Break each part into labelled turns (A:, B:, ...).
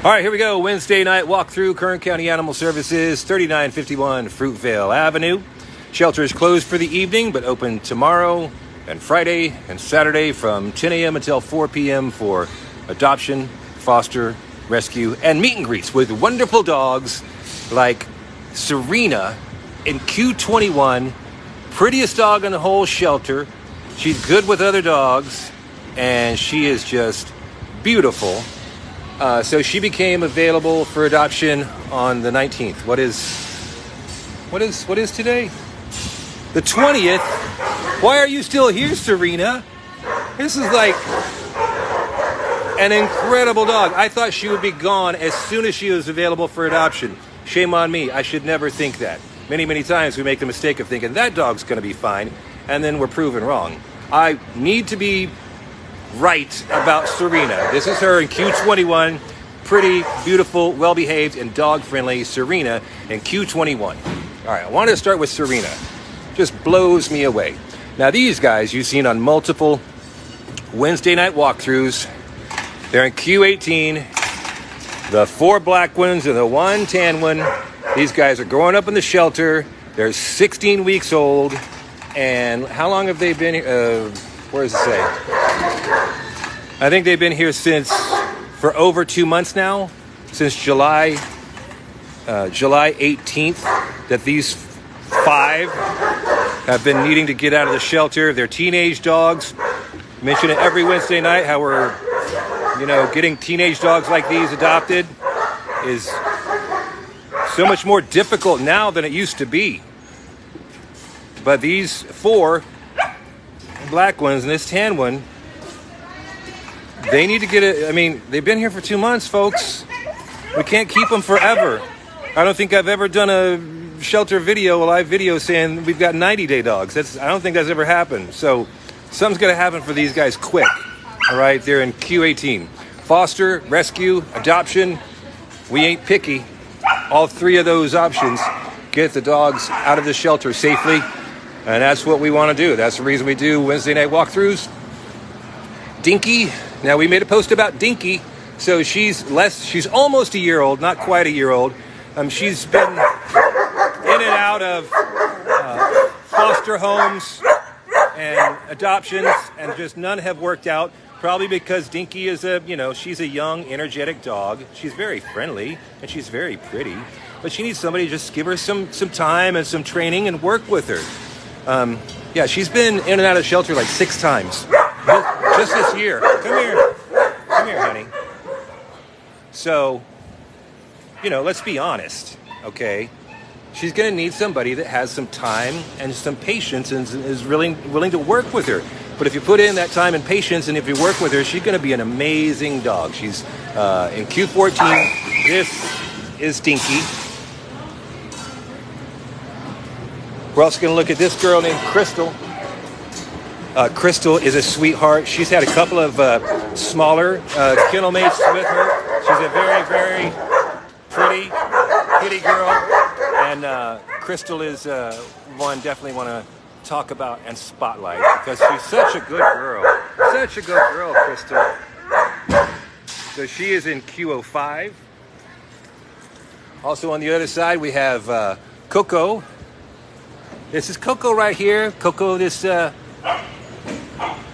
A: All right, here we go. Wednesday night walkthrough, Kern County Animal Services, 3951 Fruitvale Avenue. Shelter is closed for the evening, but open tomorrow and Friday and Saturday from 10 a.m. until 4 p.m. for adoption, foster, rescue, and meet and greets with wonderful dogs like Serena in Q21, prettiest dog in the whole shelter. She's good with other dogs, and she is just beautiful. So she became available for adoption on the 19th. What is today? The 20th. Why are you still here, Serena? This is like an incredible dog. I thought she would be gone as soon as she was available for adoption. Shame on me. I should never think that. Many, many times we make the mistake of thinking that dog's going to be fine, and then we're proven wrong. I need to be right about Serena. This is her in Q21. Pretty, beautiful, well-behaved, and dog-friendly Serena in Q21. All right, I wanted to start with Serena. Just blows me away. Now, these guys you've seen on multiple Wednesday night walkthroughs. They're in Q18. The 4 black ones and the 1 tan one. These guys are growing up in the shelter. They're 16 weeks old. And how long have they been here? Where does it say? I think they've been here for over 2 months now, since July 18th, that these 5 have been needing to get out of the shelter. They're teenage dogs. I mention it every Wednesday night how we're, getting teenage dogs like these adopted is so much more difficult now than it used to be. But these 4 black ones and this tan one, they need to get they've been here for 2 months, folks. We can't keep them forever. I don't think I've ever done a shelter video, a live video saying we've got 90-day dogs. I don't think that's ever happened. So something's going to happen for these guys quick. All right, they're in Q18. Foster, rescue, adoption. We ain't picky. All 3 of those options get the dogs out of the shelter safely. And that's what we want to do. That's the reason we do Wednesday night walkthroughs. Dinky. Now, we made a post about Dinky. So she's almost a year old, not quite a year old. She's been in and out of foster homes and adoptions, and just none have worked out. Probably because Dinky is she's a young, energetic dog. She's very friendly and she's very pretty. But she needs somebody to just give her some time and some training and work with her. She's been in and out of shelter like 6 times. Just this year. Come here, honey. So, let's be honest, okay? She's going to need somebody that has some time and some patience and is really willing to work with her. But if you put in that time and patience, and if you work with her, she's going to be an amazing dog. She's in Q14. This is Dinky. We're also going to look at this girl named Crystal. Crystal is a sweetheart. She's had a couple of smaller kennel mates with her. She's a very, very pretty girl. And Crystal is one definitely want to talk about and spotlight because she's such a good girl. Such a good girl, Crystal. So she is in Q05. Also on the other side, we have Coco. This is Coco right here. Coco, this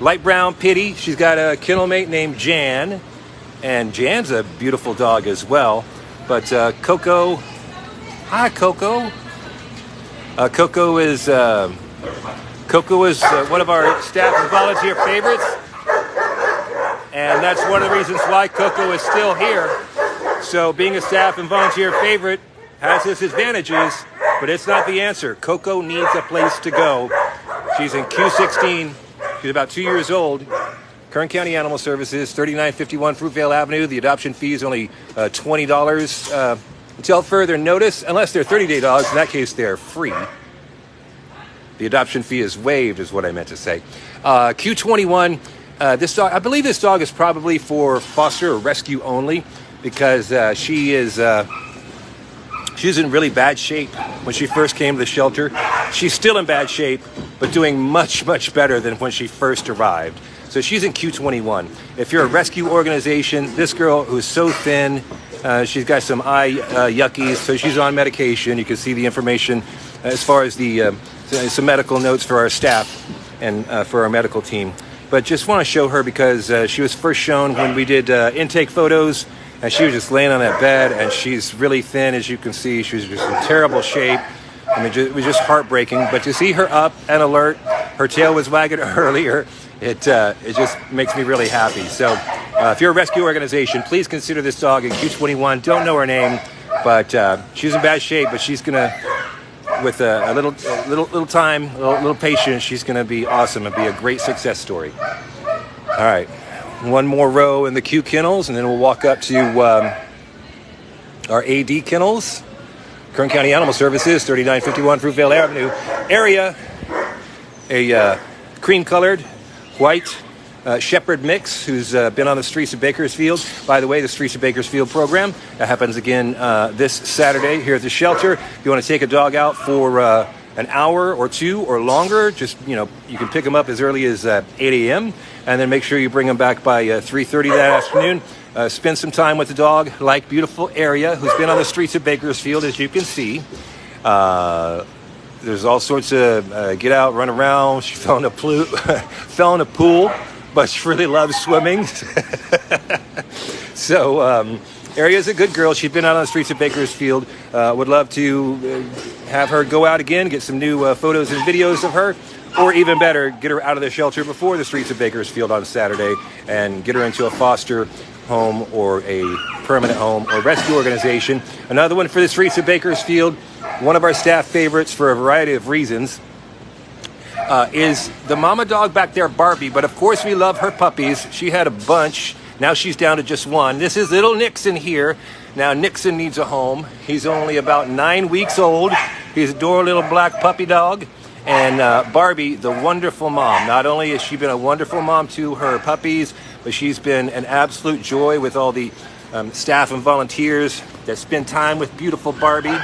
A: light brown pitty. She's got a kennel mate named Jan. And Jan's a beautiful dog as well. But Coco... Hi, Coco. Coco is one of our staff and volunteer favorites. And that's one of the reasons why Coco is still here. So being a staff and volunteer favorite has its advantages, but it's not the answer. Coco needs a place to go. She's in Q16. She's about 2 years old. Kern County Animal Services, 3951 Fruitvale Avenue. The adoption fee is only $20 until further notice, unless they're 30-day dogs. In that case, they're free. The adoption fee is waived, is what I meant to say. Q21, this dog, I believe this dog is probably for foster or rescue only, because she is in really bad shape when she first came to the shelter. She's still in bad shape, but doing much, much better than when she first arrived. So she's in Q21. If you're a rescue organization, this girl who's so thin She's got some eye yuckies, so she's on medication. You can see the information as far as the some medical notes for our staff and for our medical team. But just want to show her because she was first shown when we did intake photos, and she was just laying on that bed, and she's really thin, as you can see. She was just in terrible shape. I mean, it was just heartbreaking. But to see her up and alert, her tail was wagging earlier. It just makes me really happy. So if you're a rescue organization, please consider this dog in Q21. Don't know her name, but she's in bad shape. But she's gonna, with a little time, a little patience, she's gonna be awesome and be a great success story. All right, one more row in the Q kennels, and then we'll walk up to our AD kennels. Kern County Animal Services, 3951 Fruitvale Avenue area. A cream-colored white shepherd mix who's been on the streets of Bakersfield. By the way, the Streets of Bakersfield program that happens again this Saturday here at the shelter. If you want to take a dog out for an hour or two or longer, just, you can pick them up as early as 8 a.m. and then make sure you bring them back by 3:30 that afternoon. Spend some time with the dog, like beautiful Area, who's been on the streets of Bakersfield, as you can see. There's all sorts of get out, run around. She fell in a pool, but she really loves swimming. So Area's a good girl. She's been out on the streets of Bakersfield. Would love to have her go out again, get some new photos and videos of her. Or even better, get her out of the shelter before the streets of Bakersfield on Saturday and get her into a foster home or a permanent home or rescue organization. Another one for the streets of Bakersfield, one of our staff favorites for a variety of reasons, is the mama dog back there, Barbie. But of course we love her puppies. She had a bunch. Now she's down to just one. This is little Nixon here. Now Nixon needs a home. He's only about 9 weeks old. He's a adorable little black puppy dog. And Barbie, the wonderful mom. Not only has she been a wonderful mom to her puppies, but she's been an absolute joy with all the staff and volunteers that spend time with beautiful Barbie.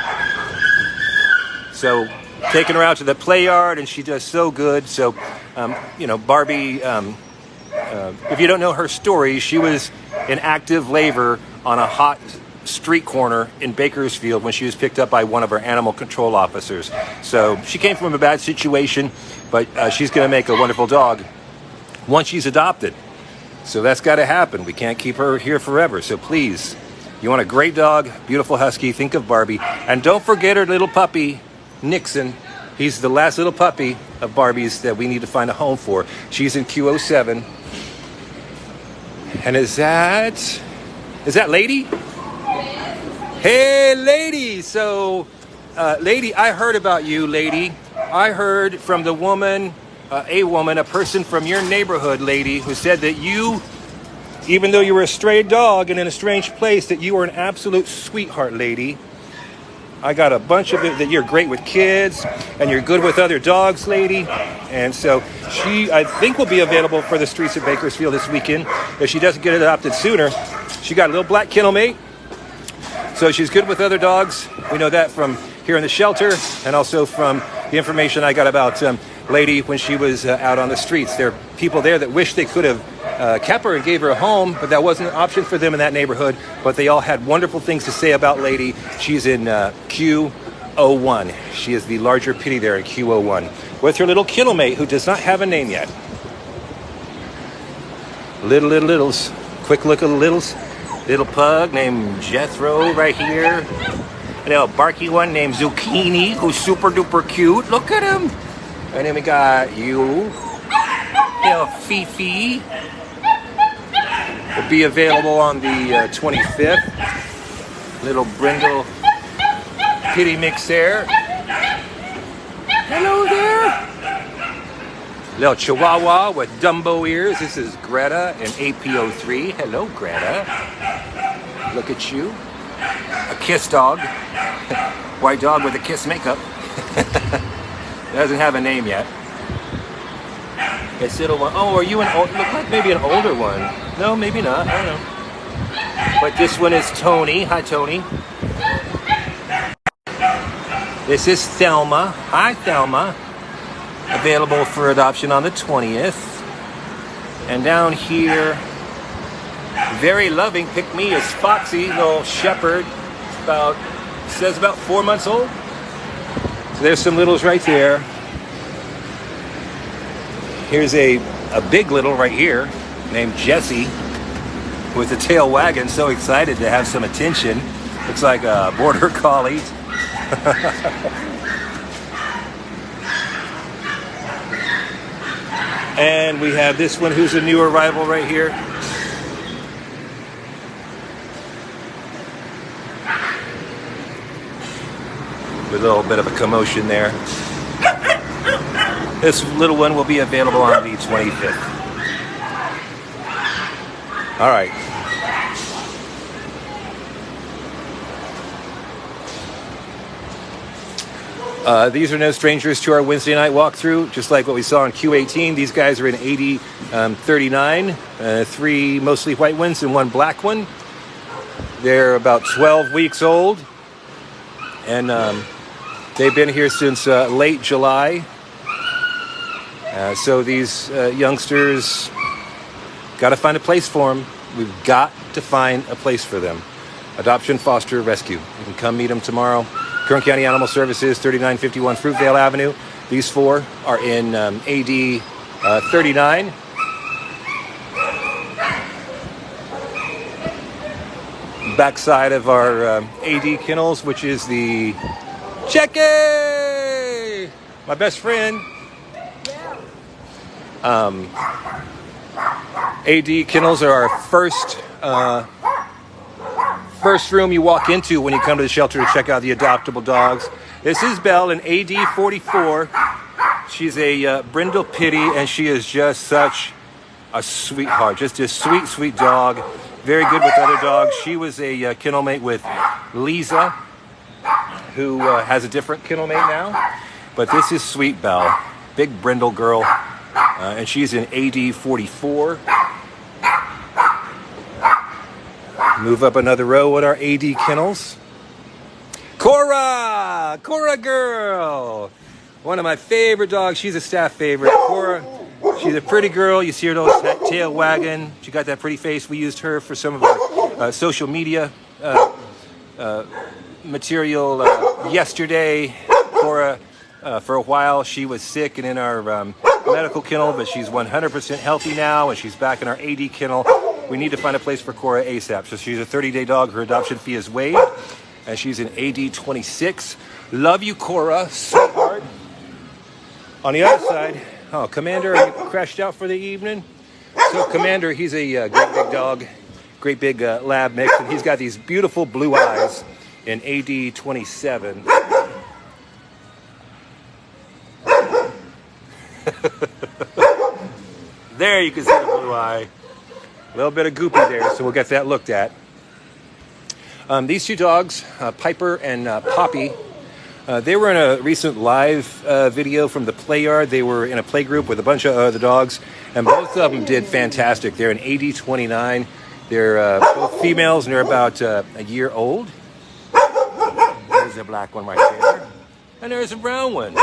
A: So taking her out to the play yard, and she does so good. So, Barbie, if you don't know her story, she was in active labor on a hot street corner in Bakersfield when she was picked up by one of our animal control officers. So she came from a bad situation, but she's going to make a wonderful dog once she's adopted. So that's got to happen. We can't keep her here forever. So please, you want a great dog, beautiful husky, think of Barbie. And don't forget her little puppy, Nixon. He's the last little puppy of Barbie's that we need to find a home for. She's in Q07. And is that Lady? Hey, Lady. So, Lady, I heard about you, Lady. I heard from the woman, a person from your neighborhood, Lady, who said that you, even though you were a stray dog and in a strange place, that you were an absolute sweetheart, Lady. I got a bunch of it, that you're great with kids and you're good with other dogs, Lady. And so she, I think, will be available for the streets of Bakersfield this weekend. If she doesn't get adopted sooner, she got a little black kennel mate. So she's good with other dogs. We know that from here in the shelter and also from the information I got about Lady when she was out on the streets. There are people there that wish they could have kept her and gave her a home, but that wasn't an option for them in that neighborhood. But they all had wonderful things to say about Lady. She's in Q01. She is the larger pitty there in Q01 with her little kennel mate who does not have a name yet. Littles. Quick look at the littles. Little pug named Jethro right here. A little barky one named Zucchini, who's super duper cute. Look at him. And then we got you. Little Fifi. Will be available on the 25th. Little brindle kitty mix there. Hello there. Little Chihuahua with Dumbo ears. This is Greta in APO3. Hello, Greta. Look at you. A kiss dog. White dog with a kiss makeup. Doesn't have a name yet. This little one. Oh, are you an old? Look like maybe an older one. No, maybe not. I don't know. But this one is Tony. Hi, Tony. This is Thelma. Hi, Thelma. Available for adoption on the 20th. And down here, very loving pick-me is Foxy, little shepherd. Says about 4 months old. So there's some littles right there. Here's a big little right here named Jessie with a tail wagging, so excited to have some attention. Looks like a border collie. And we have this one who's a new arrival right here. With a little bit of a commotion there. This little one will be available on the 25th. All right. These are no strangers to our Wednesday night walkthrough. Just like what we saw in Q18, these guys are in AD 39, 3 mostly white ones and 1 black one. They're about 12 weeks old, and they've been here since late July. So these youngsters, got to find a place for them. We've got to find a place for them. Adoption, foster, rescue. You can come meet them tomorrow. Kern County Animal Services, 3951 Fruitvale Avenue. These 4 are in AD 39. Backside of our AD kennels, which is the Checky, my best friend. AD kennels are our first room you walk into when you come to the shelter to check out the adoptable dogs. This is Belle, an AD 44. She's a brindle pitty, and she is just such a sweetheart. Just a sweet, sweet dog. Very good with other dogs. She was a kennel mate with Lisa, who has a different kennel mate now. But this is Sweet Belle, big brindle girl, and she's in AD 44. Move up another row at our AD kennels. Cora girl, one of my favorite dogs. She's a staff favorite. Cora, she's a pretty girl. You see her little tail wagging. She got that pretty face. We used her for some of our social media material yesterday. Cora, for a while, she was sick and in our medical kennel, but she's 100% healthy now, and she's back in our AD kennel. We need to find a place for Cora ASAP. So she's a 30-day dog. Her adoption fee is waived, and she's in AD 26. Love you, Cora, sweetheart. On the other side, Commander, are you crashed out for the evening? So Commander, he's a great big dog, great big lab mix, and he's got these beautiful blue eyes in AD 27. There you can see the blue eye. A little bit of goopy there, so we'll get that looked at. These 2 dogs, Piper and Poppy, they were in a recent live video from the play yard. They were in a play group with a bunch of other dogs, and both of them did fantastic. They're in AD 29. They're both females, and they're about a year old. There's a black one right there. And there's a brown one.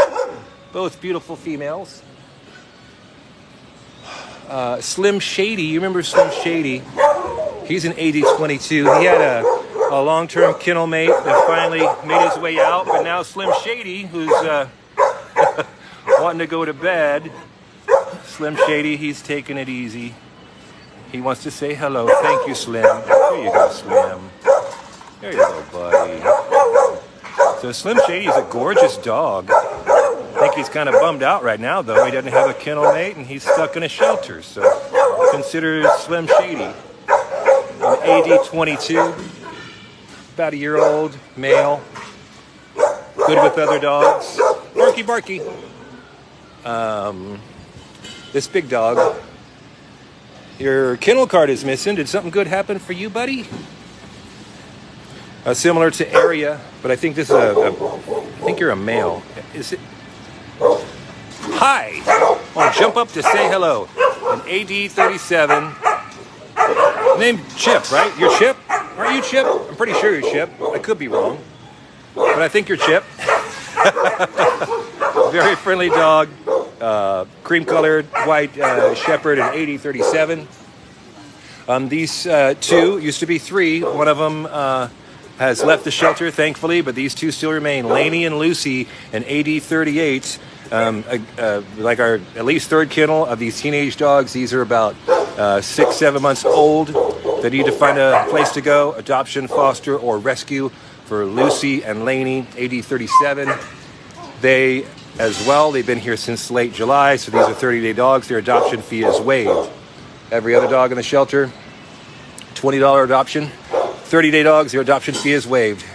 A: Both beautiful females. Slim Shady, you remember Slim Shady? He's an AD 22. He had a long-term kennel mate that finally made his way out, but now Slim Shady, who's wanting to go to bed, Slim Shady, he's taking it easy. He wants to say hello. Thank you, Slim. There you go, Slim. There you go, buddy. So Slim Shady is a gorgeous dog. I think he's kind of bummed out right now, though. He doesn't have a kennel mate, and he's stuck in a shelter. So consider Slim Shady an AD 22, about a year old, male, good with other dogs. Barky, barky. This big dog, your kennel card is missing. Did something good happen for you, buddy? Similar to Area, but I think this is I think you're a male. Is it? Hi! I'll jump up to say hello. An AD 37. Named Chip, right? You're Chip? Aren't you Chip? I'm pretty sure you're Chip. I could be wrong. But I think you're Chip. Very friendly dog. Cream-colored white shepherd, an AD 37. These two used to be three. One of them has left the shelter, thankfully, but these two still remain. Lainey and Lucy, an AD38, like our at least third kennel of these teenage dogs. These are about 6-7 months old. They need to find a place to go, adoption, foster, or rescue for Lucy and Lainey, AD37. They, as well, they've been here since late July, so these are 30-day dogs. Their adoption fee is waived. Every other dog in the shelter, $20 adoption. 30-day dogs, their adoption fee is waived.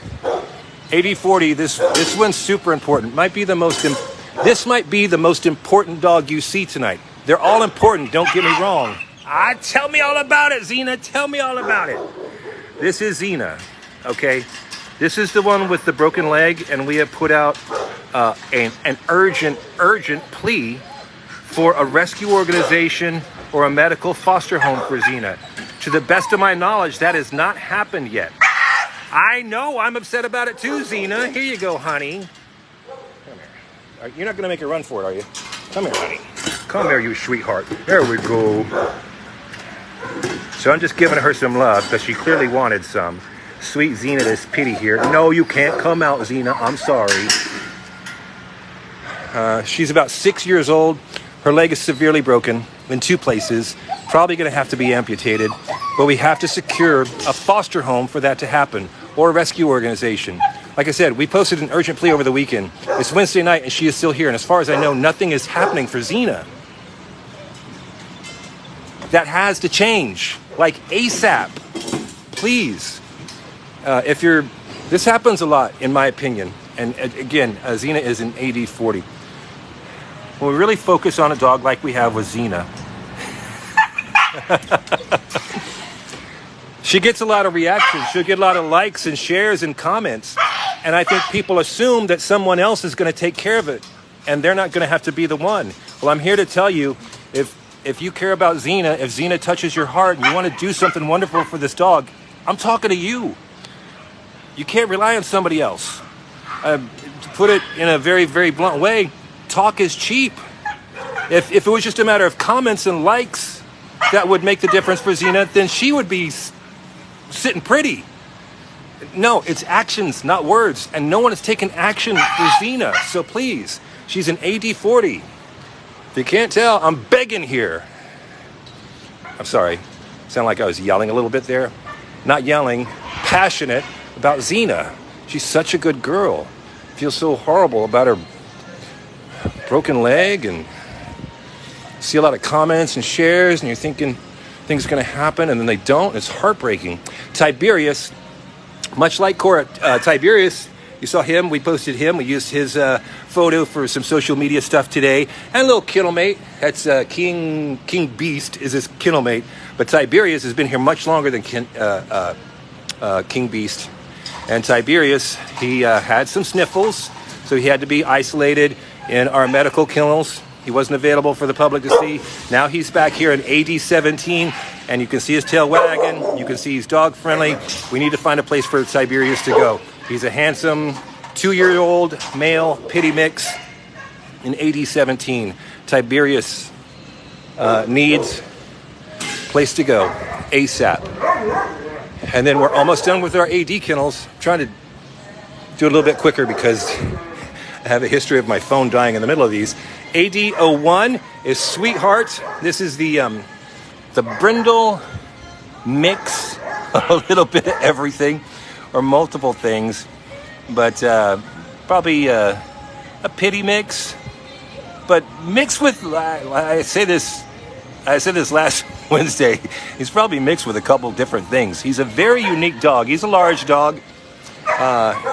A: AD40, this one's super important. This might be the most important dog you see tonight. They're all important, don't get me wrong. Tell me all about it, Xena. Tell me all about it. This is Xena, okay? This is the one with the broken leg, and we have put out an urgent plea for a rescue organization or a medical foster home for Xena. To the best of my knowledge, that has not happened yet. I know, I'm upset about it too, Xena. Here you go, honey. Come here. You're not going to make her run for it, are you? Come here, honey. Come here, you sweetheart. There we go. So I'm just giving her some love because she clearly wanted some. Sweet Xena, this pity here. No, you can't come out, Xena. I'm sorry. She's about 6 years old. Her leg is severely broken in 2 places. Probably going to have to be amputated. But we have to secure a foster home for that to happen, or a rescue organization. Like I said, we posted an urgent plea over the weekend. It's Wednesday night and she is still here. And as far as I know, nothing is happening for Xena. That has to change, like ASAP. Please. This happens a lot, in my opinion. And again, Xena is an AD40. When we really focus on a dog like we have with Xena, she gets a lot of reactions. She'll get a lot of likes and shares and comments. And I think people assume that someone else is going to take care of it. And they're not going to have to be the one. Well, I'm here to tell you, if you care about Xena, if Xena touches your heart and you want to do something wonderful for this dog, I'm talking to you. You can't rely on somebody else. To put it in a very, very blunt way, talk is cheap. If it was just a matter of comments and likes that would make the difference for Xena, then she would be sitting pretty. No, it's actions, not words. And no one has taken action for Xena. So please, she's an AD40. If you can't tell, I'm begging here. I'm sorry. Sound like I was yelling a little bit there. Not yelling, passionate about Xena. She's such a good girl. Feel so horrible about her broken leg, and see a lot of comments and shares, and you're thinking things are going to happen, and then they don't. It's heartbreaking. Tiberius, much like Cora, Tiberius, you saw him. We posted him. We used his photo for some social media stuff today. And a little kennel mate. That's King Beast is his kennel mate. But Tiberius has been here much longer than King Beast. And Tiberius, he had some sniffles, so he had to be isolated in our medical kennels. He wasn't available for the public to see. Now he's back here in AD17, and you can see his tail wagging. You can see he's dog friendly. We need to find a place for Tiberius to go. He's a handsome 2-year-old male pity mix in AD17. Tiberius needs a place to go ASAP. And then we're almost done with our AD kennels. I'm trying to do it a little bit quicker because I have a history of my phone dying in the middle of these. AD01 is Sweetheart. This is the brindle mix, a little bit of everything, or multiple things, but probably a pity mix, but mixed with, I said this last Wednesday, he's probably mixed with a couple different things. He's a very unique dog. He's a large dog.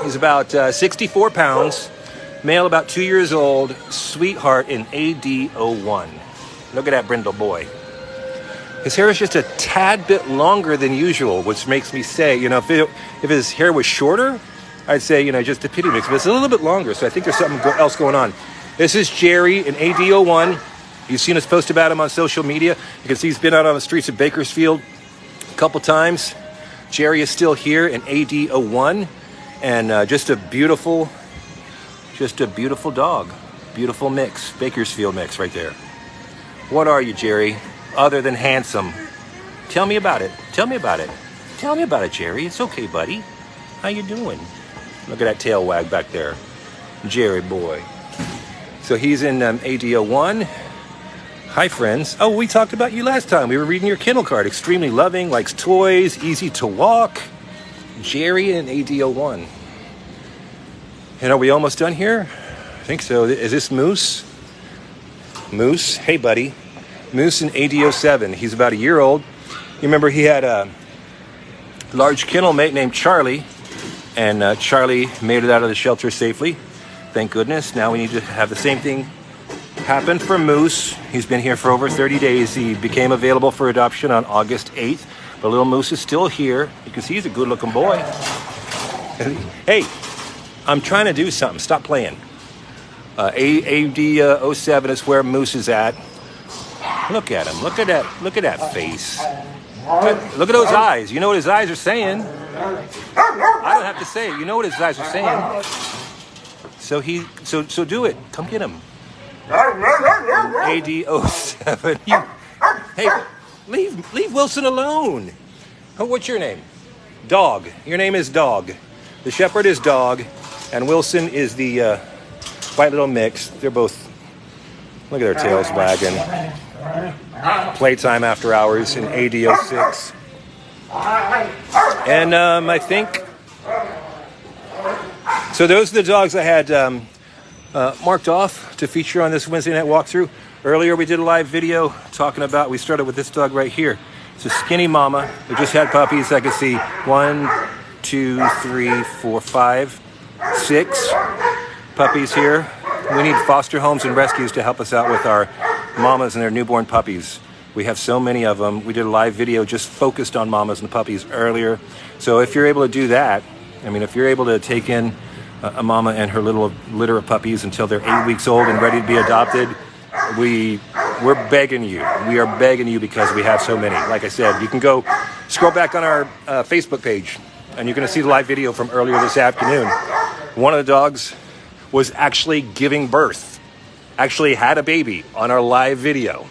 A: He's about 64 pounds, male about 2 years old, Sweetheart in AD01. Look at that brindle boy. His hair is just a tad bit longer than usual, which makes me say, if his hair was shorter, I'd say, just a pity mix. But it's a little bit longer, so I think there's something else going on. This is Jerry in AD01. You've seen us post about him on social media. You can see he's been out on the streets of Bakersfield a couple times. Jerry is still here in AD01, and just a beautiful dog. Beautiful mix, Bakersfield mix right there. What are you, Jerry? Other than handsome. Tell me about it. Tell me about it. Tell me about it, Jerry. It's okay, buddy. How you doing? Look at that tail wag back there. Jerry boy. So he's in AD01. Hi, friends. Oh, we talked about you last time. We were reading your kennel card. Extremely loving, likes toys, easy to walk. Jerry in AD01. And are we almost done here? I think so. Is this Moose? Moose? Hey, buddy. Moose in AD07. He's about a year old. You remember he had a large kennel mate named Charlie. And Charlie made it out of the shelter safely. Thank goodness. Now we need to have the same thing happen for Moose. He's been here for over 30 days. He became available for adoption on August 8th. But little Moose is still here. You can see he's a good-looking boy. Hey, I'm trying to do something. Stop playing. AD07 is where Moose is at. Look at him. Look at that. Look at that face. Look at those eyes. You know what his eyes are saying. I don't have to say it. You know what his eyes are saying. So do it. Come get him. AD07. Hey, leave Wilson alone. Oh, what's your name? Dog. Your name is Dog. The shepherd is Dog, and Wilson is the white little mix. They're both. Look at their tails wagging. Playtime after hours in AD06. And I think. So those are the dogs I had marked off to feature on this Wednesday night walkthrough. Earlier we did a live video talking about, we started with this dog right here. It's a skinny mama who just had puppies. I could see 1, 2, 3, 4, 5, 6 puppies here. We need foster homes and rescues to help us out with our mamas and their newborn puppies. We have so many of them. We did a live video just focused on mamas and puppies earlier. So if you're able to do that, I mean, if you're able to take in a mama and her little litter of puppies until they're 8 weeks old and ready to be adopted, we're begging you. We are begging you because we have so many. Like I said, you can go scroll back on our Facebook page and you're going to see the live video from earlier this afternoon. One of the dogs was actually giving birth, actually had a baby on our live video.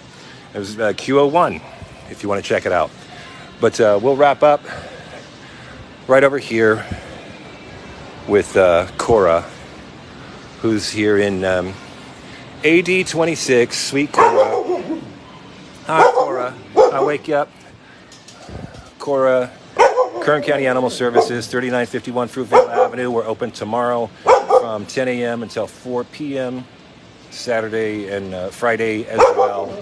A: It was Q01, if you want to check it out. But we'll wrap up right over here with Cora, who's here in AD26, sweet Cora. Hi, Cora. I'll wake you up. Cora, Kern County Animal Services, 3951 Fruitvale Avenue. We're open tomorrow from 10 a.m. until 4 p.m. Saturday and Friday as well.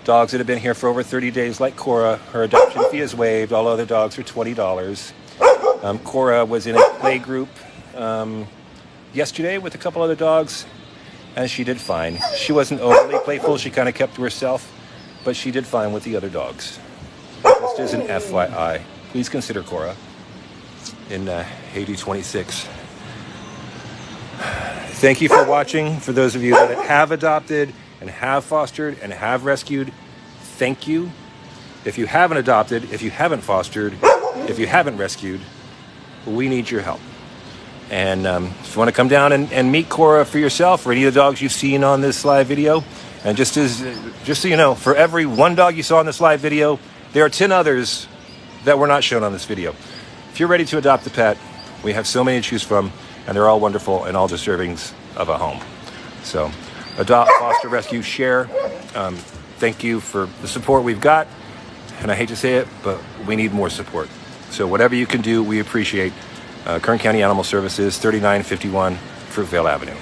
A: Dogs that have been here for over 30 days, like Cora, her adoption fee is waived. All other dogs are $20. Cora was in a play group yesterday with a couple other dogs, and she did fine. She wasn't overly playful. She kind of kept to herself, but she did fine with the other dogs. Just as an FYI, please consider Cora in AD26. Thank you for watching. For those of you that have adopted and have fostered and have rescued, thank you. If you haven't adopted, if you haven't fostered, if you haven't rescued, we need your help. And if you want to come down and meet Cora for yourself or any of the dogs you've seen on this live video, and just so you know, for every one dog you saw in this live video, there are 10 others that were not shown on this video. If you're ready to adopt a pet, we have so many to choose from, and they're all wonderful and all deserving of a home. So adopt, foster, rescue, share. Thank you for the support we've got. And I hate to say it, but we need more support. So whatever you can do, we appreciate. Kern County Animal Services, 3951 Fruitvale Avenue.